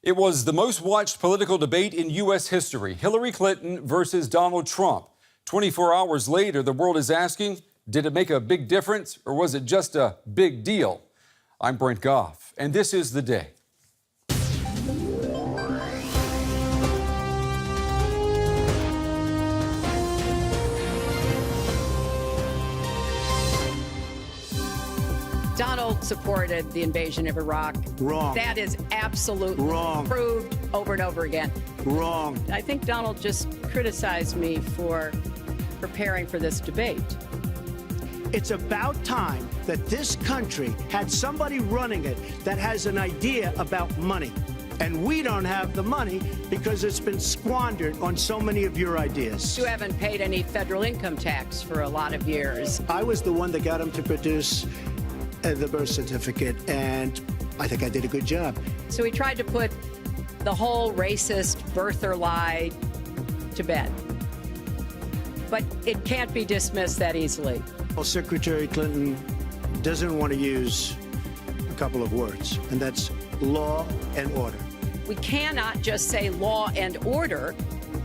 It was the most watched political debate in U.S. history, Hillary Clinton versus Donald Trump. 24 hours later, the world is asking, did it make a big difference or was it just a big deal? I'm Brent Goff, and this is The Day. Donald supported the invasion of Iraq. Wrong. That is absolutely wrong. Proved over and over again. Wrong. I think Donald just criticized me for preparing for this debate. It's about time that this country had somebody running it that has an idea about money. And we don't have the money because it's been squandered on so many of your ideas. You haven't paid any federal income tax for a lot of years. I was the one that got him to produce the birth certificate, and I think I did a good job. So he tried to put the whole racist birther lie to bed. But it can't be dismissed that easily. Well, Secretary Clinton doesn't want to use a couple of words, and that's law and order. We cannot just say law and order.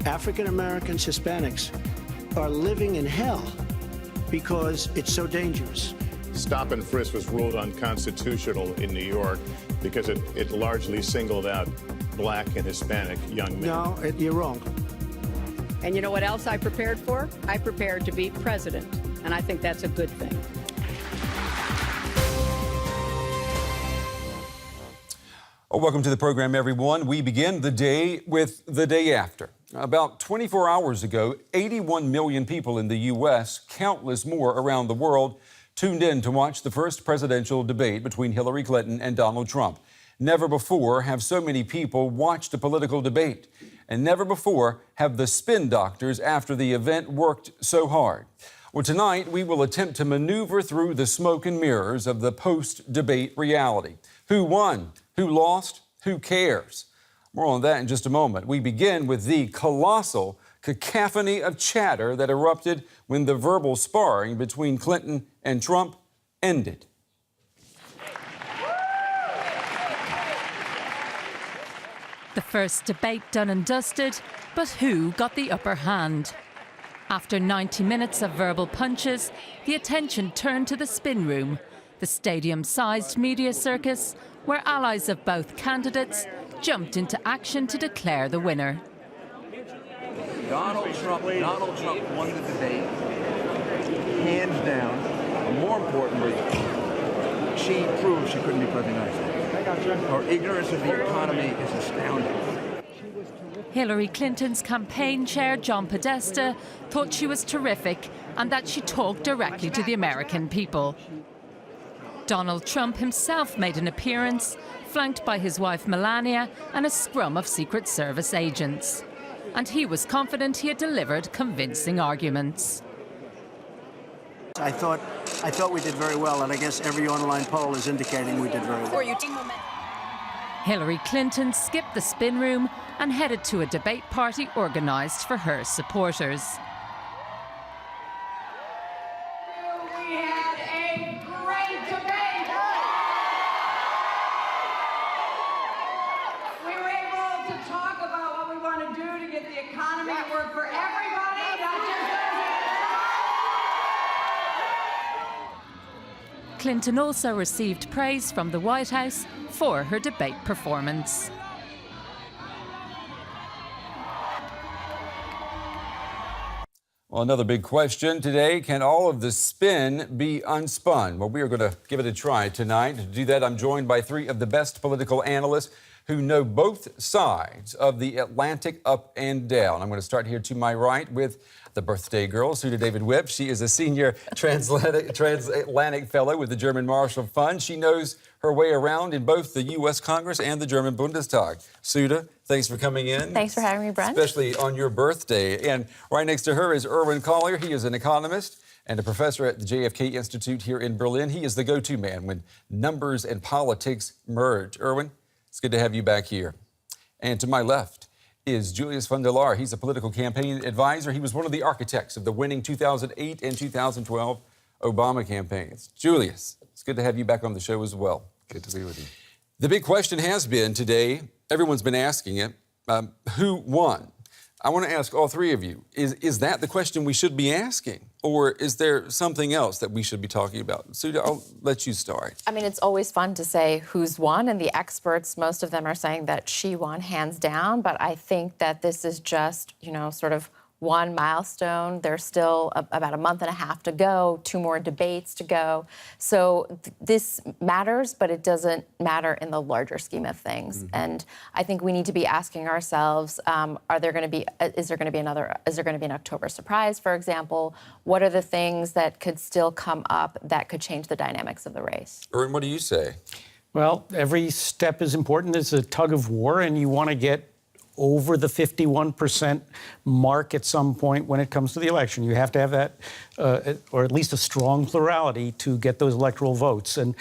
African Americans, Hispanics are living in hell because it's so dangerous. Stop and frisk was ruled unconstitutional in New York because it largely singled out black and Hispanic young men. No, you're wrong. And you know what else I prepared for? I prepared to be president, and I think that's a good thing. Welcome to the program, everyone. We begin the day with the day after. About 24 hours ago, 81 million people in the U.S., countless more around the world, tuned in to watch the first presidential debate between Hillary Clinton and Donald Trump. Never before have so many people watched a political debate. And never before have the spin doctors after the event worked so hard. Well, tonight we will attempt to maneuver through the smoke and mirrors of the post-debate reality. Who won? Who lost? Who cares? More on that in just a moment. We begin with the colossal cacophony of chatter that erupted when the verbal sparring between Clinton and Trump ended. The first debate done and dusted, but who got the upper hand? After 90 minutes of verbal punches, the attention turned to the spin room, the stadium-sized media circus, where allies of both candidates jumped into action to declare the winner. Donald Trump won the debate, hands down. And more importantly, she proved she couldn't be president of the United States. Her ignorance of the economy is astounding. Hillary Clinton's campaign chair, John Podesta, thought she was terrific and that she talked directly to the American people. Donald Trump himself made an appearance, flanked by his wife Melania and a scrum of Secret Service agents. And he was confident he had delivered convincing arguments. I thought we did very well, and I guess every online poll is indicating we did very well. Hillary Clinton skipped the spin room and headed to a debate party organised for her supporters. We had a great debate. We were able to talk about what we want to do to get the economy to work for everybody, not just those. Clinton also received praise from the White House for her debate performance. Well, another big question today, can all of the spin be unspun? Well, we are going to give it a try tonight. To do that, I'm joined by three of the best political analysts who know both sides of the Atlantic up and down. I'm going to start here to my right with the birthday girl, David-Wilp. She is a senior transatlantic fellow with the German Marshall Fund. She knows her way around in both the U.S. Congress and the German Bundestag. Suda, thanks for coming in. Thanks for having me, Brent. Especially on your birthday. And right next to her is Erwin Collier. He is an economist and a professor at the JFK Institute here in Berlin. He is the go-to man when numbers and politics merge. Erwin, it's good to have you back here. And to my left is Julius van der Laar. He's a political campaign advisor. He was one of the architects of the winning 2008 and 2012 Obama campaigns. Julius, it's good to have you back on the show as well. Good to be with you. The big question has been today, Everyone's been asking it. Who won? I want to ask all three of you, is that the question we should be asking? Or is there something else that we should be talking about? Sudha, I'll let you start. I mean, it's always fun to say who's won, and the experts, most of them are saying that she won hands down, but I think that this is just, sort of one milestone. There's still about a month and a half to go, 2 more debates to go. So this matters, but it doesn't matter in the larger scheme of things. And I think we need to be asking ourselves, is there going to be an October surprise, for example? What are the things that could still come up that could change the dynamics of the race? Erwin, what do you say? Well, every step is important. It's a tug of war, and you want to get over the 51% mark at some point when it comes to the election. You have to have that, or at least a strong plurality to get those electoral votes. And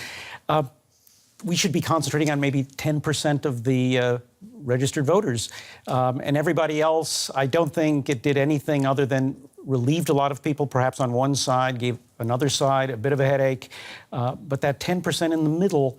we should be concentrating on maybe 10% of the registered voters. And everybody else, I don't think it did anything other than relieved a lot of people, perhaps on one side, gave another side a bit of a headache. But that 10% in the middle,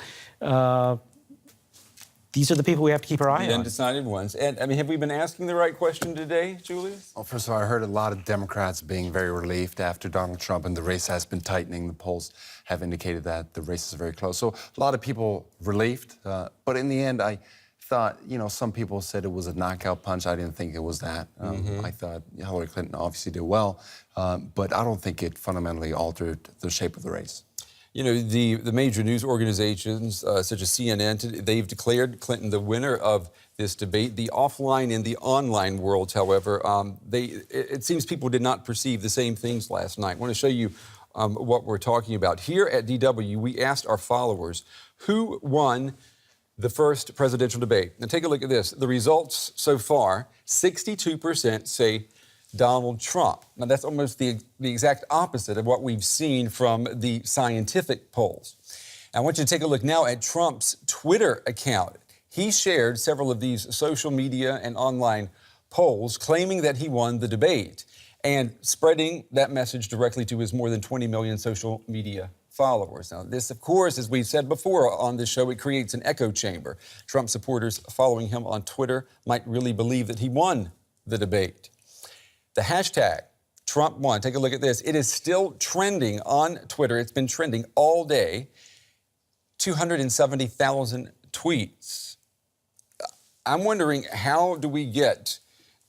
these are the people we have to keep our eye on. The undecided ones. And, I mean, have we been asking the right question today, Julius? Well, first of all, I heard a lot of Democrats being very relieved after Donald Trump, and the race has been tightening. The polls have indicated that the race is very close. So a lot of people relieved. But in the end, I thought, some people said it was a knockout punch. I didn't think it was that. I thought Hillary Clinton obviously did well, but I don't think it fundamentally altered the shape of the race. The major news organizations, such as CNN, they've declared Clinton the winner of this debate. The offline and the online worlds, however, it seems people did not perceive the same things last night. I want to show you what we're talking about. Here at DW, we asked our followers who won the first presidential debate. Now take a look at this. The results so far, 62% say Donald Trump. Now, that's almost the exact opposite of what we've seen from the scientific polls. I want you to take a look now at Trump's Twitter account. He shared several of these social media and online polls claiming that he won the debate and spreading that message directly to his more than 20 million social media followers. Now, this, of course, as we've said before on this show, it creates an echo chamber. Trump supporters following him on Twitter might really believe that he won the debate. The hashtag Trump won. Take a look at this. It is still trending on Twitter. It's been trending all day. 270,000 tweets. I'm wondering, how do we get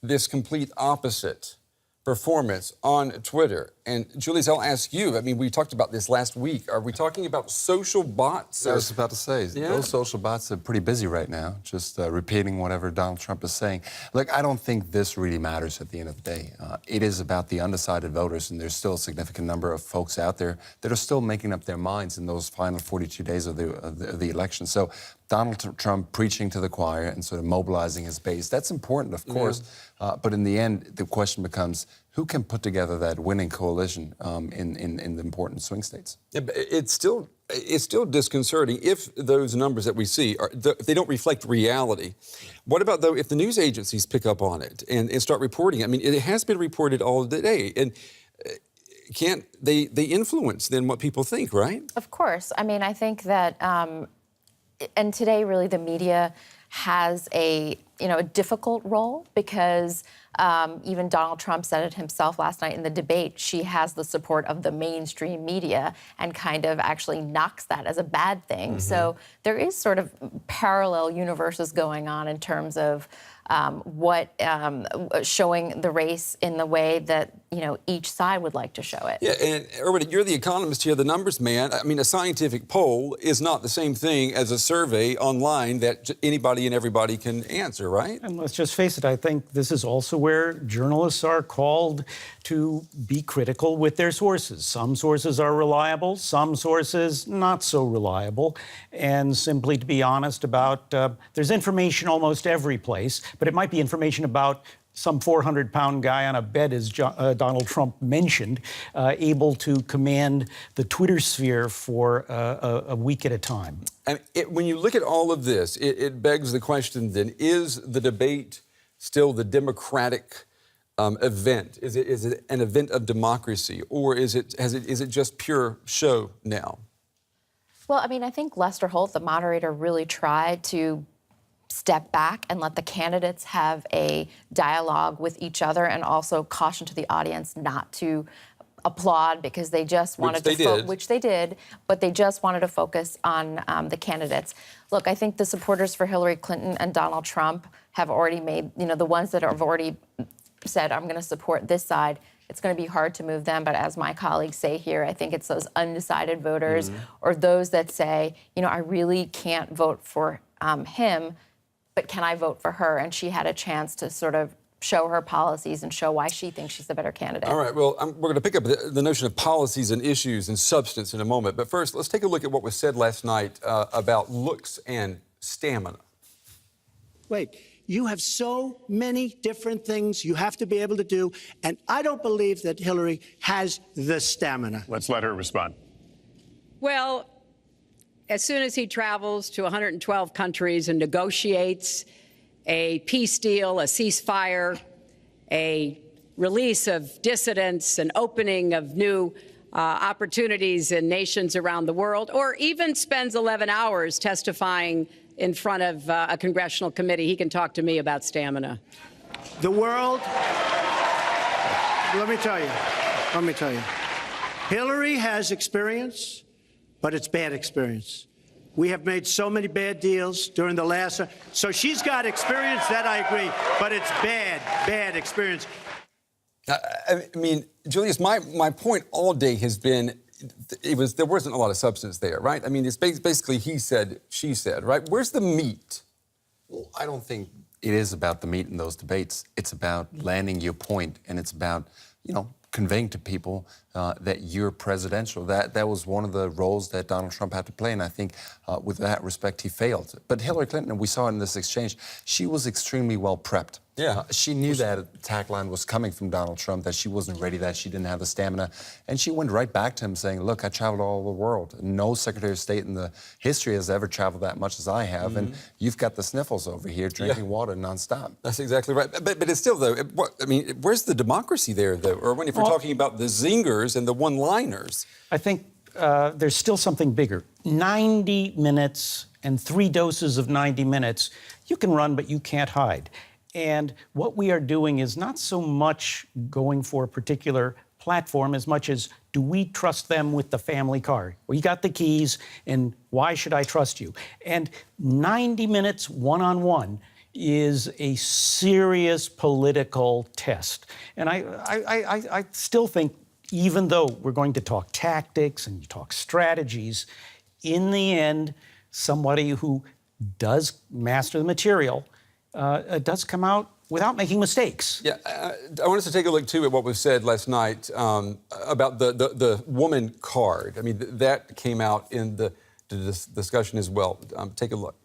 this complete opposite performance on Twitter? And Julius, I'll ask you. I mean, we talked about this last week. Are we talking about social bots? I was about to say, those social bots are pretty busy right now, just repeating whatever Donald Trump is saying. Look, I don't think this really matters at the end of the day. It is about the undecided voters, and there's still a significant number of folks out there that are still making up their minds in those final 42 days of the election. So Donald Trump preaching to the choir and sort of mobilizing his base, that's important, of course. But in the end, the question becomes, who can put together that winning coalition in the important swing states? Yeah, but it's still disconcerting if those numbers that we see if they don't reflect reality. What about, though, if the news agencies pick up on it and start reporting? I mean, it has been reported all day, and can't they influence then what people think, right? Of course. I mean, I think that, and today really the media has a difficult role because even Donald Trump said it himself last night in the debate. She has the support of the mainstream media and kind of actually knocks that as a bad thing. So there is sort of parallel universes going on in terms of showing the race in the way that each side would like to show it. Yeah, and Erwin, you're the economist here, the numbers man. I mean, a scientific poll is not the same thing as a survey online that anybody and everybody can answer, right? And let's just face it, I think this is also where journalists are called to be critical with their sources. Some sources are reliable, some sources not so reliable, and simply to be honest about, there's information almost every place, but it might be information about some 400-pound guy on a bed, as Donald Trump mentioned, able to command the Twitter sphere for a week at a time. And when you look at all of this, it begs the question then, is the debate still the Democratic event? Is it an event of democracy, or is it just pure show now? Well, I mean, I think Lester Holt, the moderator, really tried to step back and let the candidates have a dialogue with each other, and also caution to the audience not to applaud because they just wanted which they did, but they just wanted to focus on the candidates. Look, I think the supporters for Hillary Clinton and Donald Trump have already made, the ones that have already said, I'm going to support this side, it's going to be hard to move them. But as my colleagues say here, I think it's those undecided voters or those that say, I really can't vote for him, but can I vote for her? And she had a chance to sort of show her policies and show why she thinks she's the better candidate. All right, well, we're going to pick up the notion of policies and issues and substance in a moment. But first, let's take a look at what was said last night about looks and stamina. Wait, you have so many different things you have to be able to do, and I don't believe that Hillary has the stamina. Let's let her respond. Well, as soon as he travels to 112 countries and negotiates a peace deal, a ceasefire, a release of dissidents, an opening of new opportunities in nations around the world, or even spends 11 hours testifying in front of a congressional committee, he can talk to me about stamina. The world, let me tell you, Hillary has experience, but it's bad experience. We have made so many bad deals during the last, so she's got experience, that I agree, but it's bad experience. I mean, Julius, my point all day has been, there wasn't a lot of substance there, right? I mean, it's basically he said, she said, right? Where's the meat? Well, I don't think it is about the meat in those debates. It's about landing your point, and it's about, conveying to people that you're presidential. That was one of the roles that Donald Trump had to play, and I think with that respect, he failed. But Hillary Clinton, and we saw it in this exchange, she was extremely well prepped. Yeah. She knew that attack line was coming from Donald Trump, that she wasn't ready, that she didn't have the stamina, and she went right back to him saying, look, I traveled all over the world. No Secretary of State in the history has ever traveled that much as I have, and you've got the sniffles over here, drinking water nonstop. That's exactly right. But it's still, though, where's the democracy there, though? Or if we're talking about the zingers and the one-liners? I think there's still something bigger. 90 minutes and 3 doses of 90 minutes, you can run, but you can't hide. And what we are doing is not so much going for a particular platform as much as, do we trust them with the family car? Well, you got the keys, and why should I trust you? And 90 minutes one-on-one is a serious political test. And I still think, even though we're going to talk tactics and talk strategies, in the end, somebody who does master the material does come out without making mistakes. Yeah, I want us to take a look, too, at what was said last night about the woman card. I mean, that came out in the discussion as well. Take a look.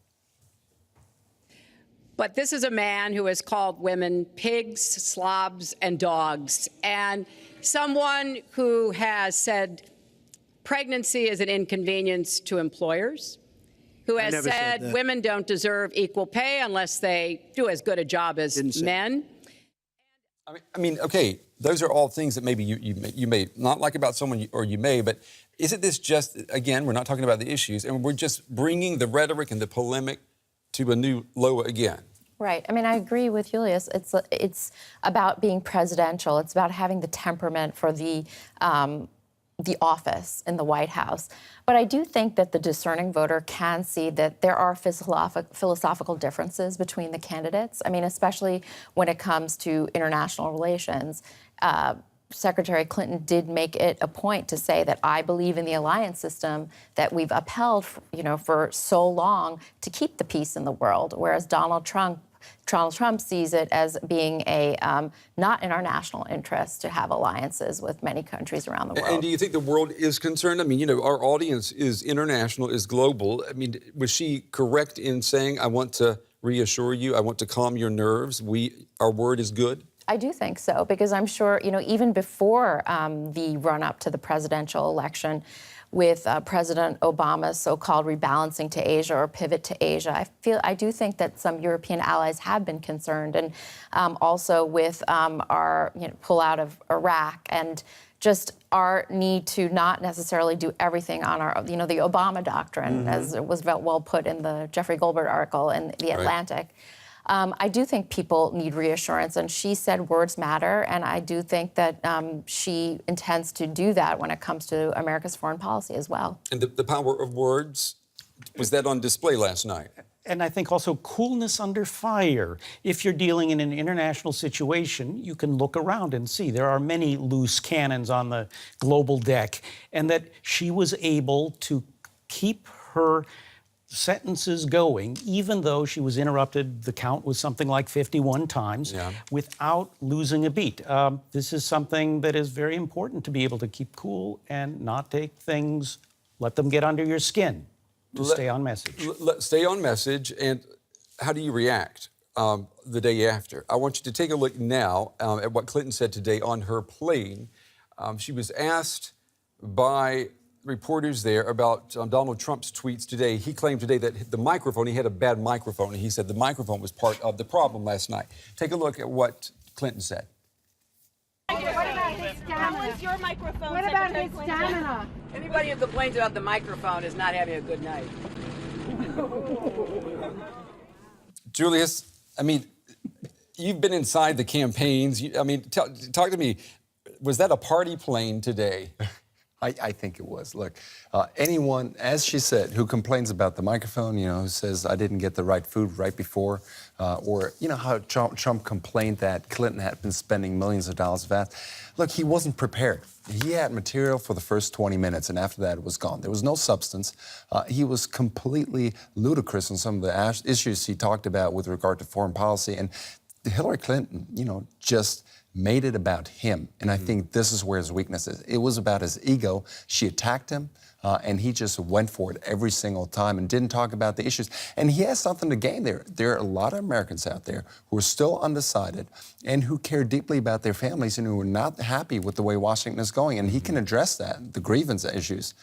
But this is a man who has called women pigs, slobs, and dogs, and someone who has said pregnancy is an inconvenience to employers, who has said women don't deserve equal pay unless they do as good a job as men. I mean, okay, those are all things that maybe you may not like about someone, or you may, but isn't this just, again, we're not talking about the issues, and we're just bringing the rhetoric and the polemic to a new low again? Right. I mean, I agree with Julius. It's about being presidential. It's about having the temperament for the office in the White House. But I do think that the discerning voter can see that there are philosophical differences between the candidates. I mean, especially when it comes to international relations. Secretary Clinton did make it a point to say that I believe in the alliance system that we've upheld, for so long to keep the peace in the world, whereas Donald Trump sees it as being not in our national interest to have alliances with many countries around the world. And do you think the world is concerned? I mean, our audience is international, is global. I mean, was she correct in saying, I want to reassure you, I want to calm your nerves, our word is good? I do think so, because I'm sure, even before the run-up to the presidential election, with President Obama's so-called rebalancing to Asia or pivot to Asia, I do think that some European allies have been concerned, and also with our pullout of Iraq, and just our need to not necessarily do everything on our, the Obama doctrine, as it was well put in the Jeffrey Goldberg article in The Atlantic. I do think people need reassurance, and she said words matter, and I do think that she intends to do that when it comes to America's foreign policy as well. And the power of words, was that on display last night? And I think also coolness under fire. If you're dealing in an international situation, you can look around and see there are many loose cannons on the global deck, and that she was able to keep her sentences going, even though she was interrupted, the count was something like 51 times, without losing a beat. This is something that is very important, to be able to keep cool and not take things, let them get under your skin. To stay on message. Stay on message. And how do you react the day after? I want you to take a look now at what Clinton said today on her plane. She was asked by reporters there about Donald Trump's tweets today. He claimed today that the microphone, he had a bad microphone, and he said the microphone was part of the problem last night. Take a look at what Clinton said. What about his stamina? How is your microphone? What about his stamina? Anybody who complains about the microphone is not having a good night. Julius, I mean, you've been inside the campaigns. Talk to me. Was that a party plane today? I think it was. Look, anyone, as she said, who complains about the microphone, who says, I didn't get the right food right before, or, how Trump complained that Clinton had been spending millions of dollars of ads. Look, he wasn't prepared. He had material for the first 20 minutes, and after that, it was gone. There was no substance. He was completely ludicrous on some of the issues he talked about with regard to foreign policy. And Hillary Clinton, just made it about him. And I think this is where his weakness is. It was about his ego. She attacked him, and he just went for it every single time and didn't talk about the issues. And he has something to gain there. There are a lot of Americans out there who are still undecided and who care deeply about their families and who are not happy with the way Washington is going. And he can address that, the grievance issues.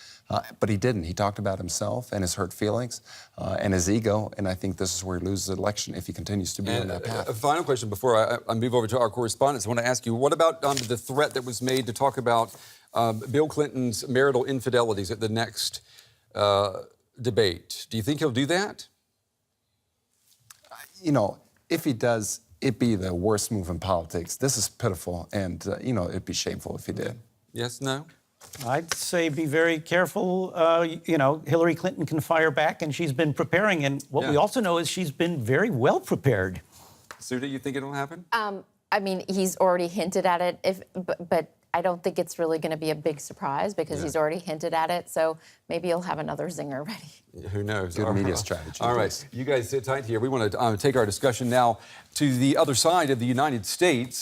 But he didn't. He talked about himself and his hurt feelings and his ego. And I think this is where he loses the election if he continues to be on that path. A final question before I move over to our correspondents. I want to ask you, what about the threat that was made to talk about Bill Clinton's marital infidelities at the next debate? Do you think he'll do that? If he does, it'd be the worst move in politics. This is pitiful, and, it'd be shameful if he did. Yes, no? I'd say be very careful. Hillary Clinton can fire back, and she's been preparing. And what we also know is she's been very well prepared. Sue, do you think it'll happen? He's already hinted at it, but I don't think it's really going to be a big surprise because he's already hinted at it. So maybe he'll have another zinger ready. Who knows? Good media strategy. All right, you guys sit tight here. We want to take our discussion now to the other side of the United States.